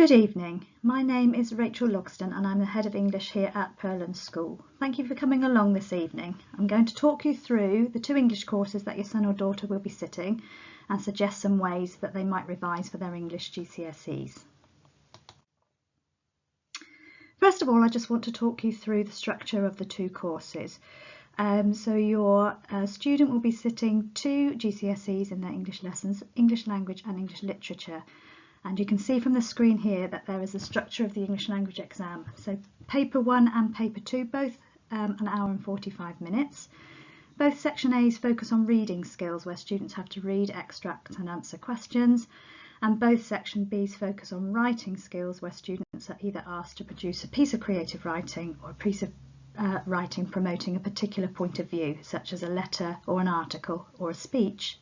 Good evening. My name is Rachel Logston and I'm the Head of English here at Perland School. Thank you for coming along this evening. I'm going to talk you through the two English courses that your son or daughter will be sitting and suggest some ways that they might revise for their English GCSEs. First of all, I just want to talk you through the structure of the two courses. So your student will be sitting two GCSEs in their English lessons, English language and English literature. And you can see from the screen here that there is a structure of the English language exam. So paper 1 and paper 2, both an hour and 45 minutes. Both section A's focus on reading skills, where students have to read, extract and answer questions. And both section B's focus on writing skills, where students are either asked to produce a piece of creative writing or a piece of writing promoting a particular point of view, such as a letter or an article or a speech.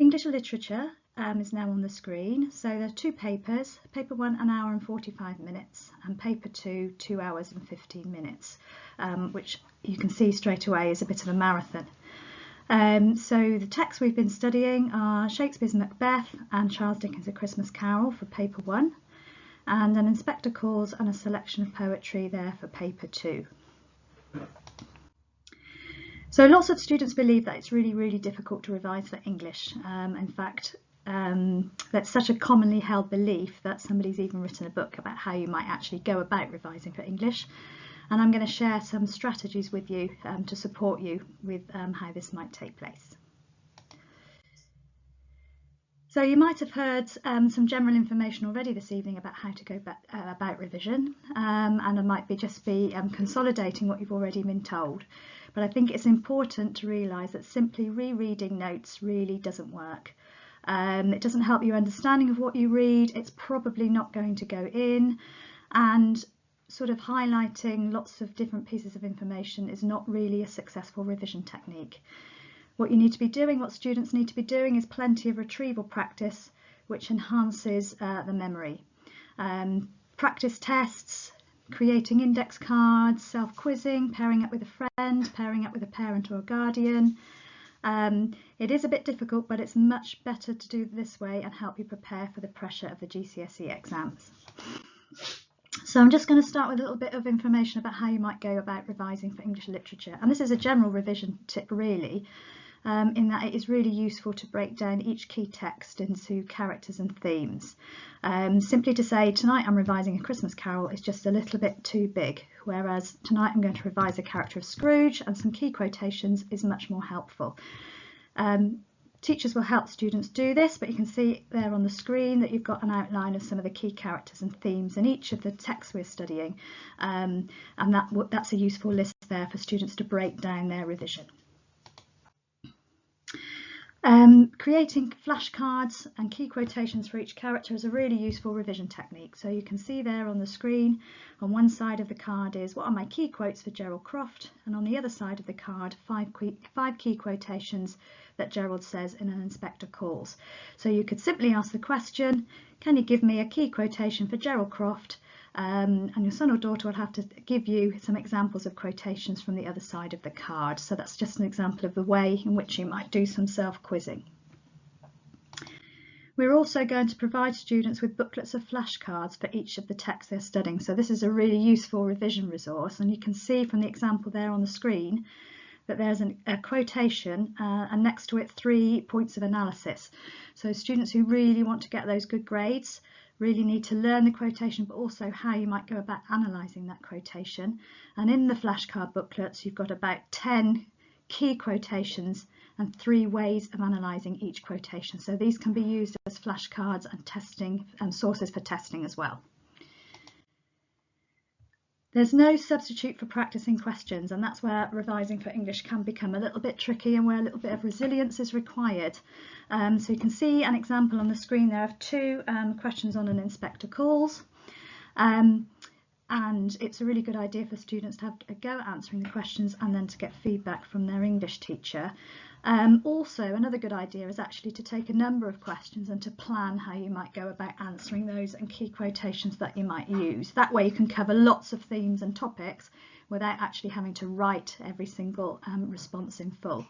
English literature is now on the screen. So there are two papers, paper 1 an hour and 45 minutes and paper 2 2 hours and 15 minutes, which you can see straight away is a bit of a marathon. So the texts we've been studying are Shakespeare's Macbeth and Charles Dickens' A Christmas Carol for paper 1, and an Inspector Calls and a selection of poetry there for paper 2. So lots of students believe that it's really difficult to revise for English. In fact, that's such a commonly held belief that somebody's even written a book about how you might actually go about revising for English. And I'm going to share some strategies with you to support you with how this might take place. So you might have heard some general information already this evening about how to go about revision, and I might just be consolidating what you've already been told. But I think it's important to realise that simply rereading notes really doesn't work. It doesn't help your understanding of what you read, it's probably not going to go in, and sort of highlighting lots of different pieces of information is not really a successful revision technique. What you need to be doing, what students need to be doing, is plenty of retrieval practice, which enhances the memory. Practice tests, creating index cards, self-quizzing, pairing up with a friend, pairing up with a parent or a guardian. It is a bit difficult, but it's much better to do it this way and help you prepare for the pressure of the GCSE exams. So I'm just going to start with a little bit of information about how you might go about revising for English literature. And this is a general revision tip really, in that it is really useful to break down each key text into characters and themes. Simply to say, tonight I'm revising A Christmas Carol is just a little bit too big, whereas tonight I'm going to revise a character of Scrooge and some key quotations is much more helpful. Teachers will help students do this, but you can see there on the screen that you've got an outline of some of the key characters and themes in each of the texts we're studying, and that's a useful list there for students to break down their revision. Creating flashcards and key quotations for each character is a really useful revision technique. So you can see there on the screen, on one side of the card is what are my key quotes for Gerald Croft, and on the other side of the card, five key quotations that Gerald says in an Inspector Calls. So you could simply ask the question, can you give me a key quotation for Gerald Croft? And your son or daughter will have to give you some examples of quotations from the other side of the card. So that's just an example of the way in which you might do some self-quizzing. We're also going to provide students with booklets of flashcards for each of the texts they're studying. So this is a really useful revision resource, and you can see from the example there on the screen that there's a quotation and next to it 3 points of analysis. So students who really want to get those good grades really need to learn the quotation, but also how you might go about analysing that quotation. And in the flashcard booklets, you've got about 10 key quotations and 3 ways of analysing each quotation. So these can be used as flashcards and testing and sources for testing as well. There's no substitute for practicing questions, and that's where revising for English can become a little bit tricky and where a little bit of resilience is required. So you can see an example on the screen there of 2 questions on an Inspector Calls. And it's a really good idea for students to have a go at answering the questions and then to get feedback from their English teacher. Also, another good idea is actually to take a number of questions and to plan how you might go about answering those and key quotations that you might use. That way you can cover lots of themes and topics without actually having to write every single response in full.